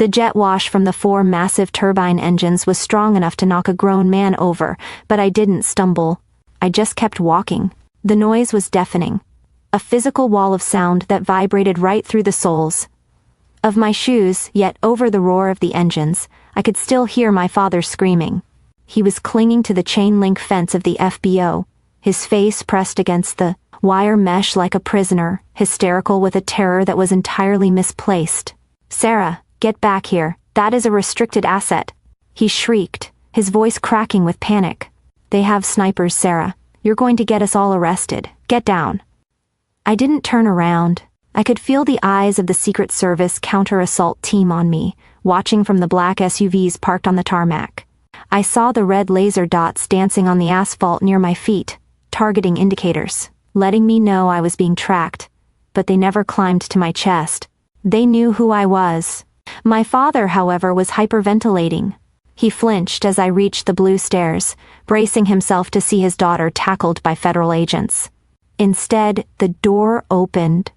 The jet wash from the 4 massive turbine engines was strong enough to knock a grown man over, but I didn't stumble. I just kept walking. The noise was deafening. A physical wall of sound that vibrated right through the soles of my shoes, yet over the roar of the engines, I could still hear my father screaming. He was clinging to the chain-link fence of the FBO, his face pressed against the wire mesh like a prisoner, hysterical with a terror that was entirely misplaced. "Sarah, get back here. That is a restricted asset," he shrieked, his voice cracking with panic. "They have snipers, Sarah. You're going to get us all arrested. Get down." I didn't turn around. I could feel the eyes of the Secret Service counter-assault team on me, watching from the black SUVs parked on the tarmac. I saw the red laser dots dancing on the asphalt near my feet, targeting indicators, letting me know I was being tracked, but they never climbed to my chest. They knew who I was. My father, however, was hyperventilating. He flinched as I reached the blue stairs, bracing himself to see his daughter tackled by federal agents. Instead, the door opened,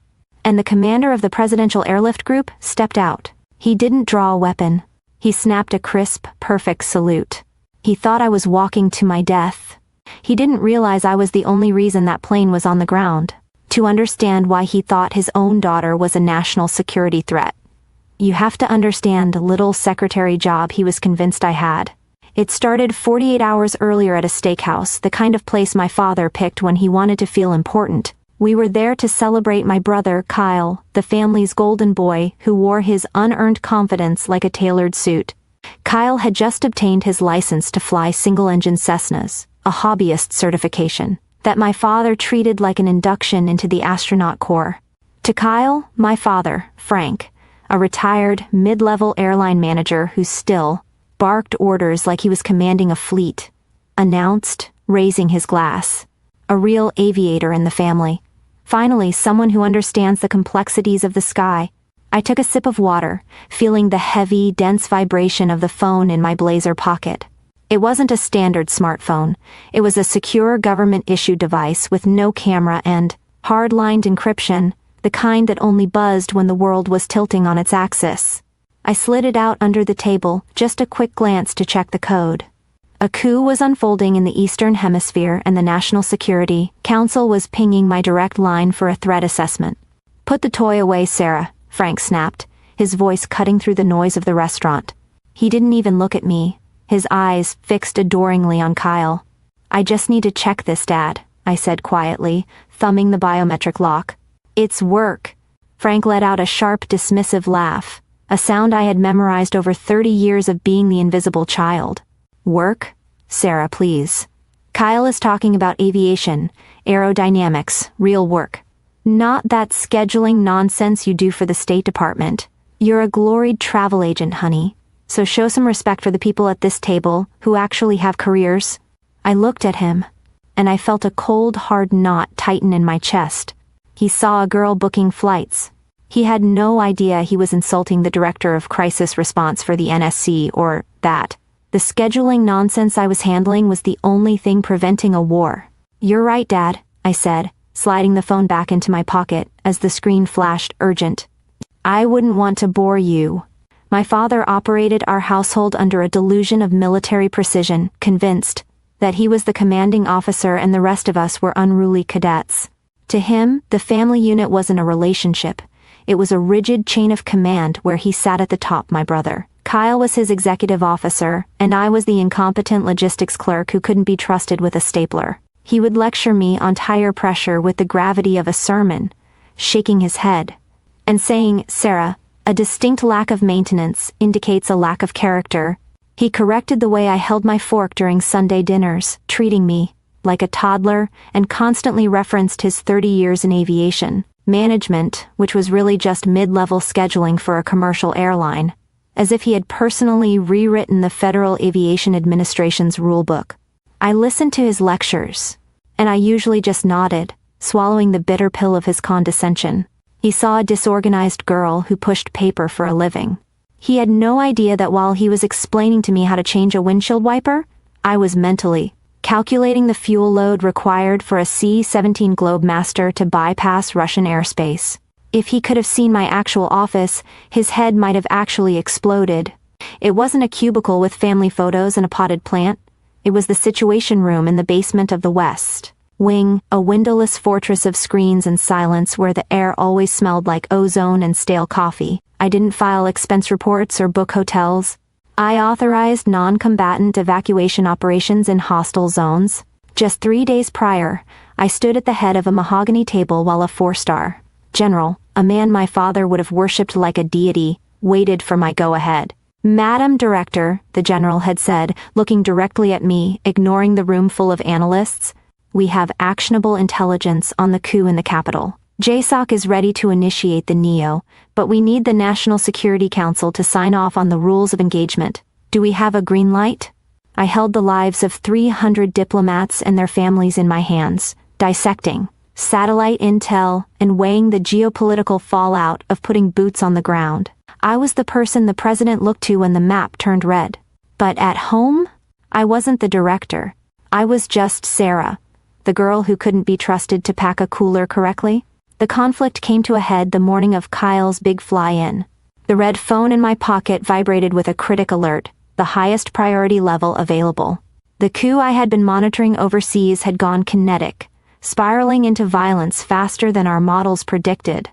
and the commander of the Presidential Airlift Group stepped out. He didn't draw a weapon. He snapped a crisp, perfect salute. He thought I was walking to my death. He didn't realize I was the only reason that plane was on the ground. To understand why he thought his own daughter was a national security threat. You have to understand little secretary job he was convinced I had. It started 48 hours earlier at a steakhouse, the kind of place my father picked when he wanted to feel important. We were there to celebrate my brother, Kyle, the family's golden boy, who wore his unearned confidence like a tailored suit. Kyle had just obtained his license to fly single-engine Cessnas, a hobbyist certification, that my father treated like an induction into the astronaut corps. To Kyle, my father, Frank, a retired, mid-level airline manager who still barked orders like he was commanding a fleet, announced, raising his glass. A real aviator in the family. Finally, someone who understands the complexities of the sky. I took a sip of water, feeling the heavy, dense vibration of the phone in my blazer pocket. It wasn't a standard smartphone. It was a secure government-issued device with no camera and hard-lined encryption, the kind that only buzzed when the world was tilting on its axis. I slid it out under the table, just a quick glance to check the code. A coup was unfolding in the Eastern Hemisphere and the National Security Council was pinging my direct line for a threat assessment. "Put the toy away, Sarah," Frank snapped, his voice cutting through the noise of the restaurant. He didn't even look at me, his eyes fixed adoringly on Kyle. "I just need to check this, Dad," I said quietly, thumbing the biometric lock. "It's work." Frank let out a sharp, dismissive laugh, a sound I had memorized over 30 years of being the invisible child. "Work? Sarah, please. Kyle is talking about aviation, aerodynamics, real work. Not that scheduling nonsense you do for the State Department. You're a gloried travel agent, honey. So show some respect for the people at this table who actually have careers." I looked at him, and I felt a cold, hard knot tighten in my chest. He saw a girl booking flights. He had no idea he was insulting the director of crisis response for the NSC or that. The scheduling nonsense I was handling was the only thing preventing a war. "You're right, Dad," I said, sliding the phone back into my pocket as the screen flashed urgent. "I wouldn't want to bore you." My father operated our household under a delusion of military precision, convinced that he was the commanding officer and the rest of us were unruly cadets. To him, the family unit wasn't a relationship. It was a rigid chain of command where he sat at the top, my brother. Kyle was his executive officer, and I was the incompetent logistics clerk who couldn't be trusted with a stapler. He would lecture me on tire pressure with the gravity of a sermon, shaking his head, and saying, "Sarah, a distinct lack of maintenance indicates a lack of character." He corrected the way I held my fork during Sunday dinners, treating me like a toddler, and constantly referenced his 30 years in aviation management, which was really just mid-level scheduling for a commercial airline, as if he had personally rewritten the Federal Aviation Administration's rulebook. I listened to his lectures, and I usually just nodded, swallowing the bitter pill of his condescension. He saw a disorganized girl who pushed paper for a living. He had no idea that while he was explaining to me how to change a windshield wiper, I was mentally calculating the fuel load required for a C-17 Globemaster to bypass Russian airspace. If he could have seen my actual office, his head might have actually exploded. It wasn't a cubicle with family photos and a potted plant. It was the Situation Room in the basement of the West Wing, a windowless fortress of screens and silence where the air always smelled like ozone and stale coffee. I didn't file expense reports or book hotels. I authorized non-combatant evacuation operations in hostile zones. Just 3 days prior, I stood at the head of a mahogany table while a 4-star general, a man my father would have worshipped like a deity, waited for my go-ahead. "Madam Director," the general had said, looking directly at me, ignoring the room full of analysts, "we have actionable intelligence on the coup in the capital. JSOC is ready to initiate the NEO, but we need the National Security Council to sign off on the rules of engagement. Do we have a green light?" I held the lives of 300 diplomats and their families in my hands, dissecting satellite intel and weighing the geopolitical fallout of putting boots on the ground. I was the person the president looked to when the map turned red. But at home, I wasn't the director. I was just Sarah, the girl who couldn't be trusted to pack a cooler correctly. The conflict came to a head the morning of Kyle's big fly-in. The red phone in my pocket vibrated with a critic alert, the highest priority level available. The coup I had been monitoring overseas had gone kinetic, spiraling into violence faster than our models predicted.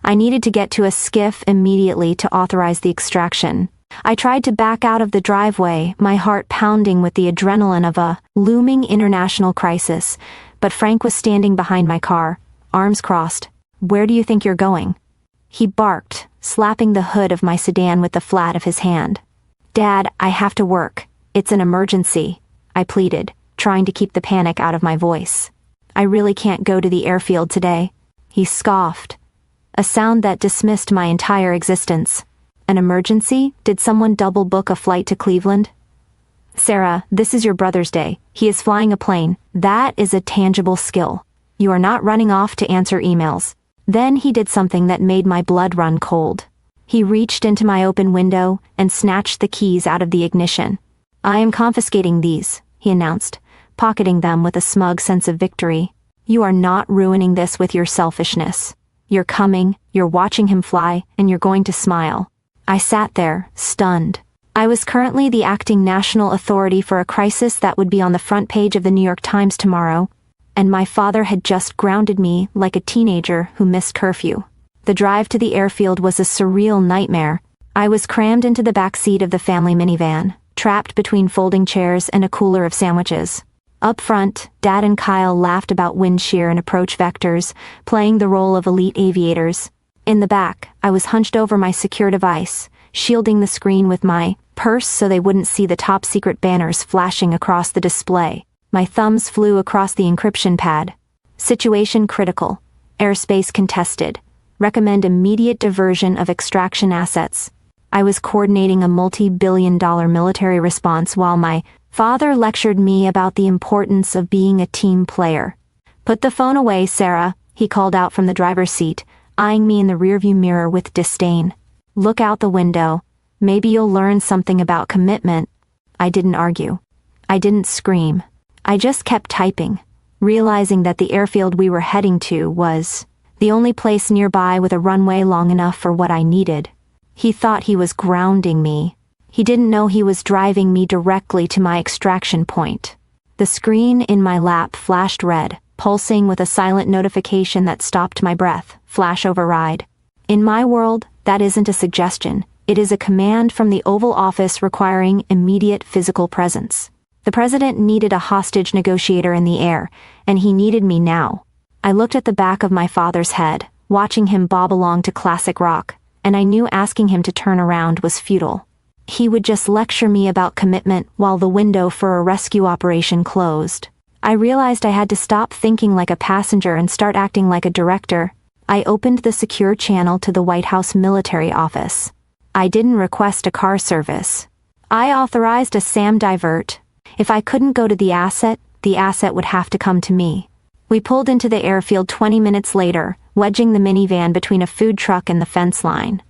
I needed to get to a skiff immediately to authorize the extraction. I tried to back out of the driveway, my heart pounding with the adrenaline of a looming international crisis, but Frank was standing behind my car, arms crossed. "Where do you think you're going?" He barked, slapping the hood of my sedan with the flat of his hand. "Dad, I have to work. It's an emergency," I pleaded, trying to keep the panic out of my voice. "I really can't go to the airfield today." He scoffed, a sound that dismissed my entire existence. "An emergency? Did someone double book a flight to Cleveland?" "Sarah, this is your brother's day. He is flying a plane. That is a tangible skill. You are not running off to answer emails." Then he did something that made my blood run cold. He reached into my open window and snatched the keys out of the ignition. "I am confiscating these," he announced, pocketing them with a smug sense of victory. "You are not ruining this with your selfishness. You're coming, you're watching him fly, and you're going to smile." I sat there, stunned. I was currently the acting national authority for a crisis that would be on the front page of the New York Times tomorrow, and my father had just grounded me like a teenager who missed curfew. The drive to the airfield was a surreal nightmare. I was crammed into the back seat of the family minivan, trapped between folding chairs and a cooler of sandwiches. Up front, Dad and Kyle laughed about wind shear and approach vectors, playing the role of elite aviators. In the back, I was hunched over my secure device, shielding the screen with my purse so they wouldn't see the top-secret banners flashing across the display. My thumbs flew across the encryption pad. "Situation critical. Airspace contested. Recommend immediate diversion of extraction assets." I was coordinating a multi-billion-dollar military response while my father lectured me about the importance of being a team player. "Put the phone away, Sarah," he called out from the driver's seat, eyeing me in the rearview mirror with disdain. "Look out the window. Maybe you'll learn something about commitment." I didn't argue. I didn't scream. I just kept typing, realizing that the airfield we were heading to was the only place nearby with a runway long enough for what I needed. He thought he was grounding me. He didn't know he was driving me directly to my extraction point. The screen in my lap flashed red, pulsing with a silent notification that stopped my breath. Flash override. In my world, that isn't a suggestion. It is a command from the Oval Office requiring immediate physical presence. The president needed a hostage negotiator in the air, and he needed me now. I looked at the back of my father's head, watching him bob along to classic rock, and I knew asking him to turn around was futile. He would just lecture me about commitment while the window for a rescue operation closed. I realized I had to stop thinking like a passenger and start acting like a director. I opened the secure channel to the White House military office. I didn't request a car service. I authorized a SAM divert. If I couldn't go to the asset would have to come to me. We pulled into the airfield 20 minutes later, wedging the minivan between a food truck and the fence line.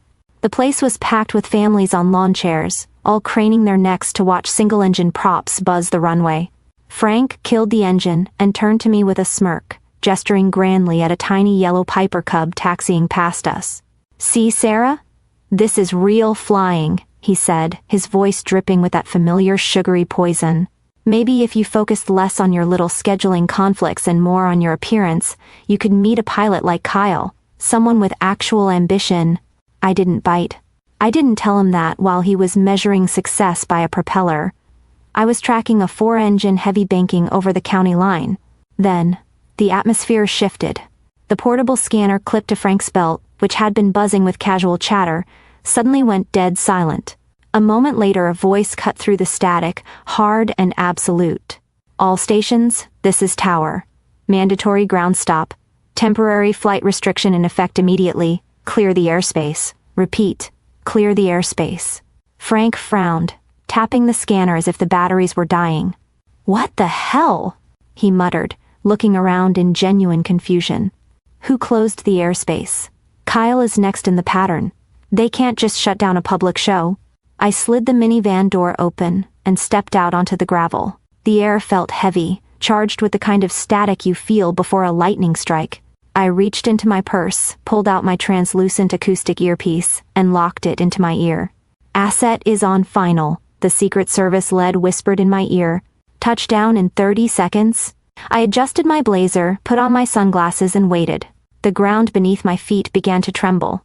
The place was packed with families on lawn chairs, all craning their necks to watch single-engine props buzz the runway. Frank killed the engine and turned to me with a smirk, gesturing grandly at a tiny yellow Piper Cub taxiing past us. "See, Sarah? This is real flying," he said, his voice dripping with that familiar sugary poison. "Maybe if you focused less on your little scheduling conflicts and more on your appearance, you could meet a pilot like Kyle, someone with actual ambition." I didn't bite. I didn't tell him that while he was measuring success by a propeller. I was tracking a 4-engine heavy banking over the county line. Then, the atmosphere shifted. The portable scanner clipped to Frank's belt, which had been buzzing with casual chatter, suddenly went dead silent. A moment later, a voice cut through the static, hard and absolute. "All stations, this is Tower. Mandatory ground stop. Temporary flight restriction in effect immediately. Clear the airspace. Repeat. Clear the airspace." Frank frowned, tapping the scanner as if the batteries were dying. "What the hell?" he muttered, looking around in genuine confusion. "Who closed the airspace? Kyle is next in the pattern. They can't just shut down a public show." I slid the minivan door open and stepped out onto the gravel. The air felt heavy, charged with the kind of static you feel before a lightning strike. I reached into my purse, pulled out my translucent acoustic earpiece, and locked it into my ear. "Asset is on final," the Secret Service lead whispered in my ear. "Touchdown in 30 seconds. I adjusted my blazer, put on my sunglasses, and waited. The ground beneath my feet began to tremble.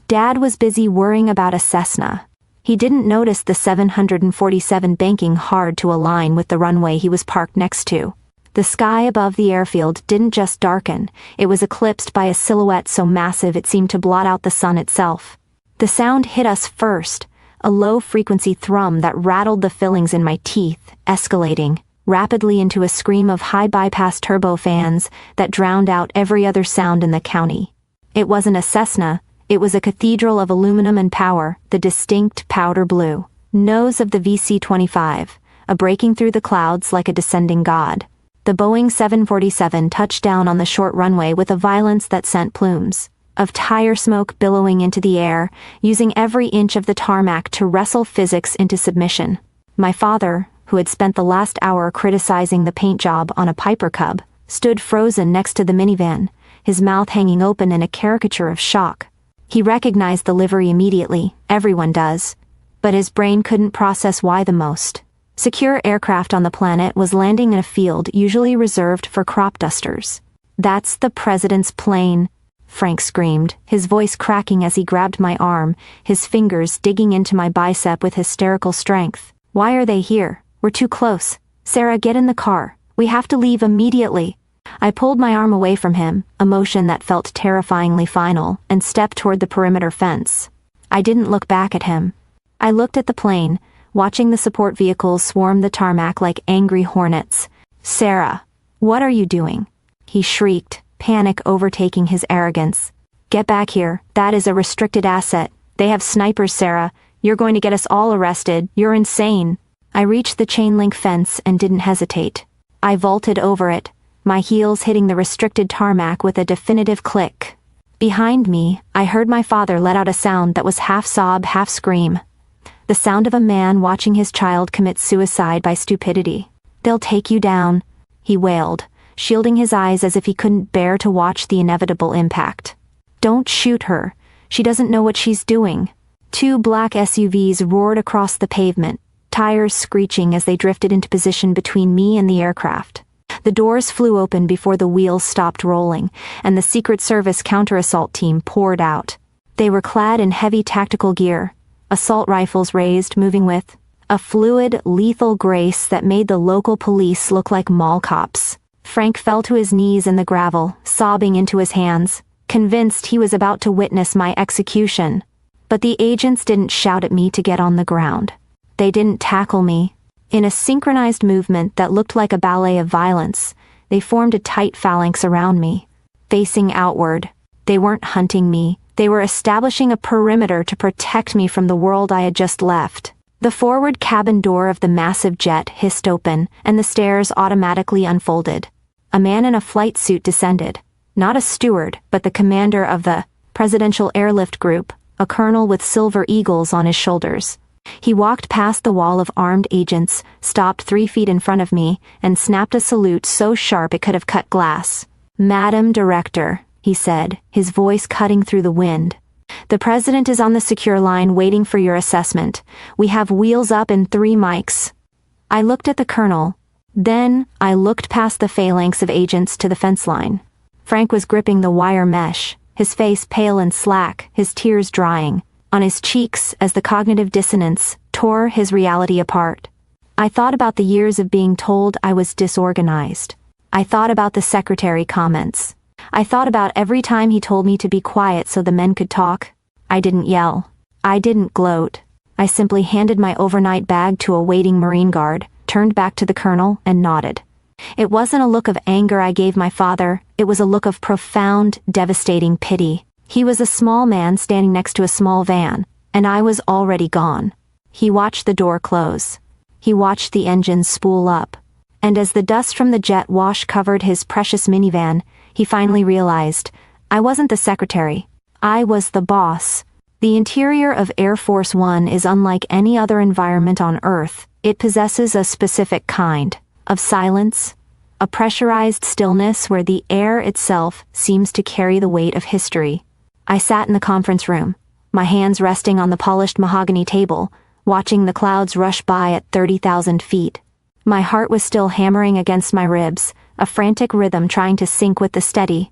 Dad was busy worrying about a Cessna. He didn't notice the 747 banking hard to align with the runway he was parked next to. The sky above the airfield didn't just darken, it was eclipsed by a silhouette so massive it seemed to blot out the sun itself. The sound hit us first, a low-frequency thrum that rattled the fillings in my teeth, escalating rapidly into a scream of high-bypass turbofans that drowned out every other sound in the county. It wasn't a Cessna, it was a cathedral of aluminum and power, the distinct powder blue nose of the VC-25, a breaking through the clouds like a descending god. The Boeing 747 touched down on the short runway with a violence that sent plumes of tire smoke billowing into the air, using every inch of the tarmac to wrestle physics into submission. My father, who had spent the last hour criticizing the paint job on a Piper Cub, stood frozen next to the minivan, his mouth hanging open in a caricature of shock. He recognized the livery immediately, everyone does, but his brain couldn't process why the most. Secure aircraft on the planet was landing in a field usually reserved for crop dusters. "That's the president's plane," Frank screamed, his voice cracking as he grabbed my arm, his fingers digging into my bicep with hysterical strength. "Why are they here? We're too close. Sarah, get in the car. We have to leave immediately." I pulled my arm away from him, a motion that felt terrifyingly final, and stepped toward the perimeter fence. I didn't look back at him. I looked at the plane, watching the support vehicles swarm the tarmac like angry hornets. "Sarah, what are you doing?" he shrieked, panic overtaking his arrogance. "Get back here. That is a restricted asset. They have snipers, Sarah. You're going to get us all arrested. You're insane." I reached the chain-link fence and didn't hesitate. I vaulted over it, my heels hitting the restricted tarmac with a definitive click. Behind me, I heard my father let out a sound that was half sob, half scream. The sound of a man watching his child commit suicide by stupidity. "They'll take you down," he wailed, shielding his eyes as if he couldn't bear to watch the inevitable impact. "Don't shoot her. She doesn't know what she's doing." 2 black SUVs roared across the pavement, tires screeching as they drifted into position between me and the aircraft. The doors flew open before the wheels stopped rolling, and the Secret Service counter-assault team poured out. They were clad in heavy tactical gear, assault rifles raised, moving with a fluid, lethal grace that made the local police look like mall cops. Frank fell to his knees in the gravel, sobbing into his hands, convinced he was about to witness my execution. But the agents didn't shout at me to get on the ground. They didn't tackle me. In a synchronized movement that looked like a ballet of violence, they formed a tight phalanx around me, facing outward. They weren't hunting me. They were establishing a perimeter to protect me from the world I had just left. The forward cabin door of the massive jet hissed open, and the stairs automatically unfolded. A man in a flight suit descended. Not a steward, but the commander of the Presidential Airlift Group, a colonel with silver eagles on his shoulders. He walked past the wall of armed agents, stopped 3 feet in front of me, and snapped a salute so sharp it could have cut glass. "Madam Director," he said, his voice cutting through the wind. "The president is on the secure line waiting for your assessment. We have wheels up and 3 mics." I looked at the colonel. Then, I looked past the phalanx of agents to the fence line. Frank was gripping the wire mesh, his face pale and slack, his tears drying on his cheeks as the cognitive dissonance tore his reality apart. I thought about the years of being told I was disorganized. I thought about the secretary comments. I thought about every time he told me to be quiet so the men could talk. I didn't yell. I didn't gloat. I simply handed my overnight bag to a waiting Marine guard, turned back to the colonel, and nodded. It wasn't a look of anger I gave my father, it was a look of profound, devastating pity. He was a small man standing next to a small van, and I was already gone. He watched the door close. He watched the engine spool up. And as the dust from the jet wash covered his precious minivan, he finally realized, I wasn't the secretary. I was the boss. The interior of Air Force One is unlike any other environment on Earth. It possesses a specific kind of silence, a pressurized stillness where the air itself seems to carry the weight of history. I sat in the conference room, my hands resting on the polished mahogany table, watching the clouds rush by at 30,000 feet. My heart was still hammering against my ribs, a frantic rhythm trying to sync with the steady,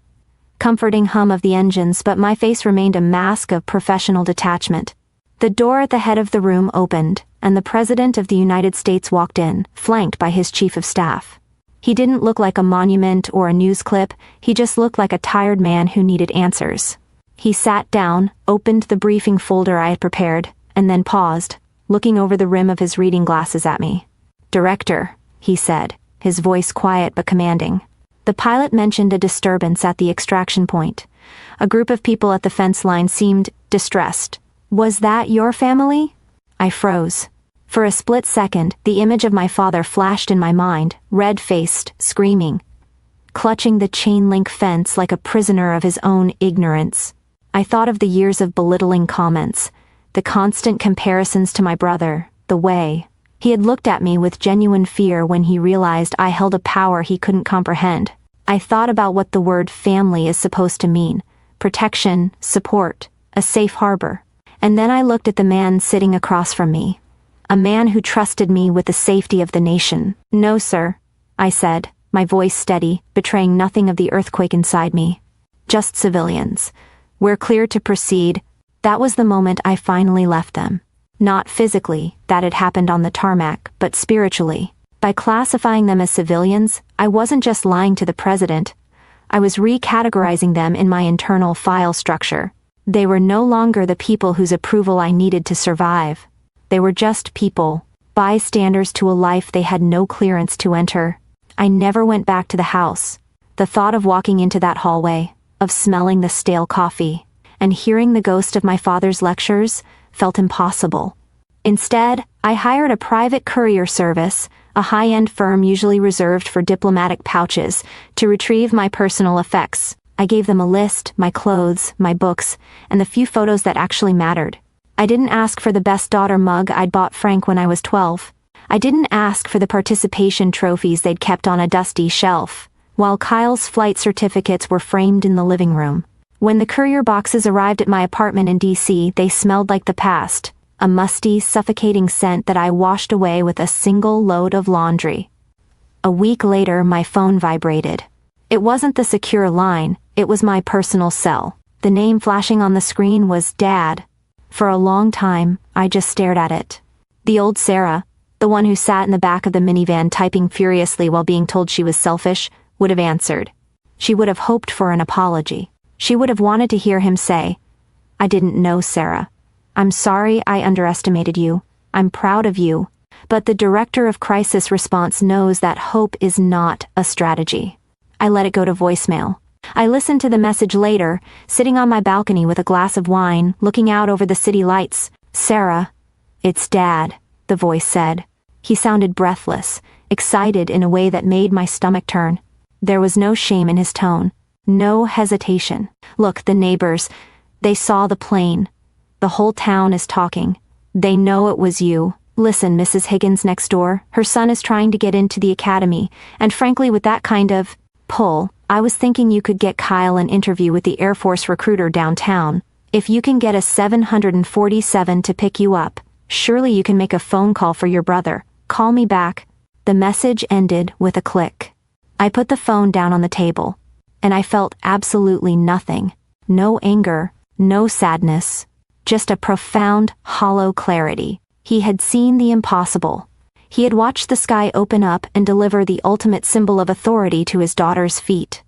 comforting hum of the engines, but my face remained a mask of professional detachment. The door at the head of the room opened, and the President of the United States walked in, flanked by his Chief of Staff. He didn't look like a monument or a news clip, he just looked like a tired man who needed answers. He sat down, opened the briefing folder I had prepared, and then paused, looking over the rim of his reading glasses at me. "Director," he said, his voice quiet but commanding. The pilot mentioned a disturbance at the extraction point. A group of people at the fence line seemed distressed. "Was that your family?" I froze. For a split second, the image of my father flashed in my mind, red-faced, screaming, clutching the chain-link fence like a prisoner of his own ignorance. I thought of the years of belittling comments, the constant comparisons to my brother, the way he had looked at me with genuine fear when he realized I held a power he couldn't comprehend. I thought about what the word family is supposed to mean: protection, support, a safe harbor. And then I looked at the man sitting across from me. A man who trusted me with the safety of the nation. "No, sir," I said, my voice steady, betraying nothing of the earthquake inside me. "Just civilians. We're clear to proceed." That was the moment I finally left them. Not physically, that had happened on the tarmac, but spiritually. By classifying them as civilians, I wasn't just lying to the president. I was recategorizing them in my internal file structure. They were no longer the people whose approval I needed to survive. They were just people, bystanders to a life they had no clearance to enter. I never went back to the house. The thought of walking into that hallway, of smelling the stale coffee, and hearing the ghost of my father's lectures felt impossible. Instead, I hired a private courier service, a high-end firm usually reserved for diplomatic pouches, to retrieve my personal effects. I gave them a list, my clothes, my books, and the few photos that actually mattered. I didn't ask for the best daughter mug I'd bought Frank when I was 12. I didn't ask for the participation trophies they'd kept on a dusty shelf, while Kyle's flight certificates were framed in the living room. When the courier boxes arrived at my apartment in D.C., they smelled like the past, a musty, suffocating scent that I washed away with a single load of laundry. A week later, my phone vibrated. It wasn't the secure line, it was my personal cell. The name flashing on the screen was Dad. For a long time, I just stared at it. The old Sarah, the one who sat in the back of the minivan typing furiously while being told she was selfish, would have answered. She would have hoped for an apology. She would have wanted to hear him say, "I didn't know, Sarah. I'm sorry I underestimated you. I'm proud of you." But the director of crisis response knows that hope is not a strategy. I let it go to voicemail. I listened to the message later, sitting on my balcony with a glass of wine, looking out over the city lights. "Sarah, it's Dad," the voice said. He sounded breathless, excited in a way that made my stomach turn. There was no shame in his tone. No hesitation. "Look, the neighbors, they saw the plane. The whole town is talking. They know it was you. Listen, Mrs. Higgins next door, her son is trying to get into the academy, and frankly with that kind of pull, I was thinking you could get Kyle an interview with the Air Force recruiter downtown. If you can get a 747 to pick you up, surely you can make a phone call for your brother. Call me back." The message ended with a click. I put the phone down on the table, and I felt absolutely nothing. No anger, no sadness, just a profound, hollow clarity. He had seen the impossible. He had watched the sky open up and deliver the ultimate symbol of authority to his daughter's feet.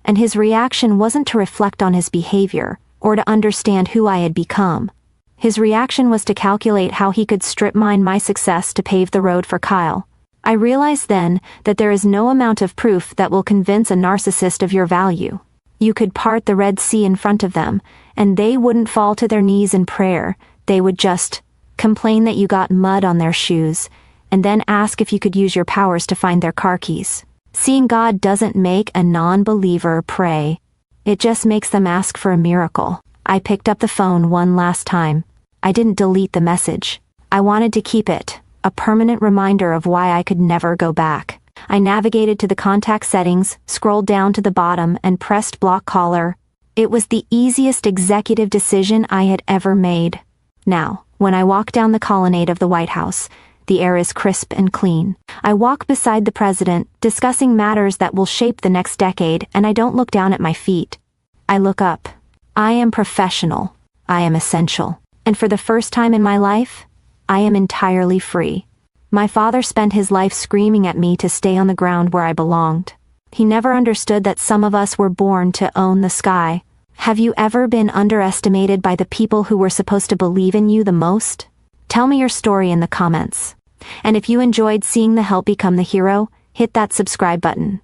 And his reaction wasn't to reflect on his behavior, or to understand who I had become. His reaction was to calculate how he could strip mine my success to pave the road for Kyle. I realized then that there is no amount of proof that will convince a narcissist of your value. You could part the Red Sea in front of them, and they wouldn't fall to their knees in prayer. They would just complain that you got mud on their shoes, and then ask if you could use your powers to find their car keys. Seeing God doesn't make a non-believer pray. It just makes them ask for a miracle. I picked up the phone one last time. I didn't delete the message. I wanted to keep it, a permanent reminder of why I could never go back. I navigated to the contact settings, scrolled down to the bottom, and pressed block caller. It was the easiest executive decision I had ever made. Now, when I walk down the colonnade of the White House, the air is crisp and clean. I walk beside the president, discussing matters that will shape the next decade, and I don't look down at my feet. I look up. I am professional. I am essential. And for the first time in my life, I am entirely free. My father spent his life screaming at me to stay on the ground where I belonged. He never understood that some of us were born to own the sky. Have you ever been underestimated by the people who were supposed to believe in you the most? Tell me your story in the comments. And if you enjoyed seeing the help become the hero, hit that subscribe button.